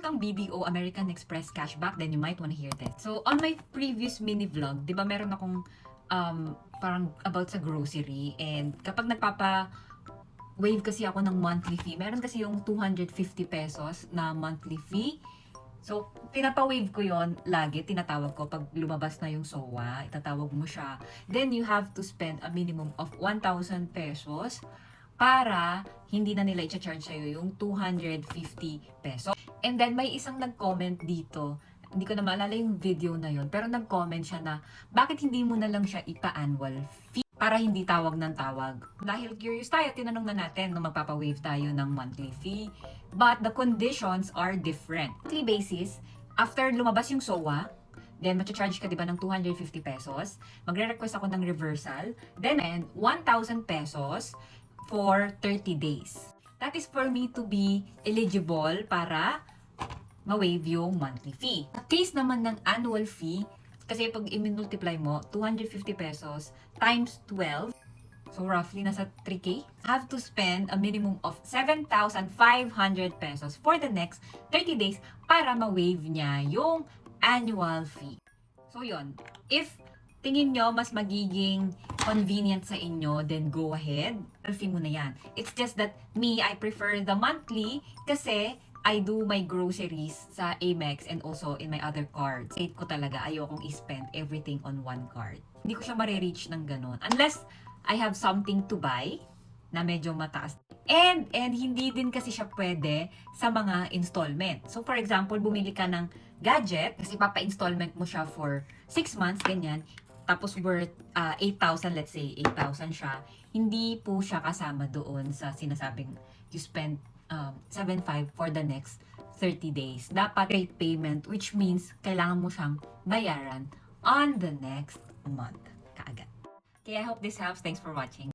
meron kang BDO American Express cashback, then you might wanna hear this. So, on my previous mini vlog, di ba meron akong parang about sa grocery, and kapag wave kasi ako ng monthly fee, meron kasi yung 250 pesos na monthly fee. So, pinapa-wave ko yon lagi, tinatawag ko pag lumabas na yung SOA, itatawag mo siya. Then, you have to spend a minimum of 1,000 pesos para hindi na nila i-charge sa'yo yung 250 pesos. And then, may isang nag-comment dito, hindi ko na maalala yung video na yon, pero nag-comment siya na, bakit hindi mo na lang siya ipa-annual fee para hindi tawag ng tawag? Dahil curious tayo, tinanong na natin na magpapa-wave tayo ng monthly fee. But the conditions are different. Monthly basis, after lumabas yung SOA, then charge ka diba ng 250 pesos, magre-request ako ng reversal, then 1,000 pesos for 30 days. That is for me to be eligible para ma-waive yung monthly fee. Sa case naman ng annual fee, kasi pag i-multiply mo, 250 pesos times 12, so roughly nasa 3K, have to spend a minimum of 7,500 pesos for the next 30 days para ma-waive niya yung annual fee. So yun, if tingin nyo mas magiging convenient sa inyo, then go ahead, fee mo na yan. It's just that me, I prefer the monthly kasi I do my groceries sa Amex and also in my other cards. Hate ko talaga, ayokong i-spend everything on one card. Hindi ko siya marireach ng ganun. Unless I have something to buy na medyo mataas. And hindi din kasi siya pwede sa mga installment. So for example, bumili ka ng gadget, kasi papa-installment mo siya for 6 months, ganyan. Tapos worth 8,000, let's say 8,000 siya. Hindi po siya kasama doon sa sinasabing you spend 7,500 for the next 30 days. Dapat rate payment, which means kailangan mo siyang bayaran on the next month kaagad. Okay, I hope this helps. Thanks for watching.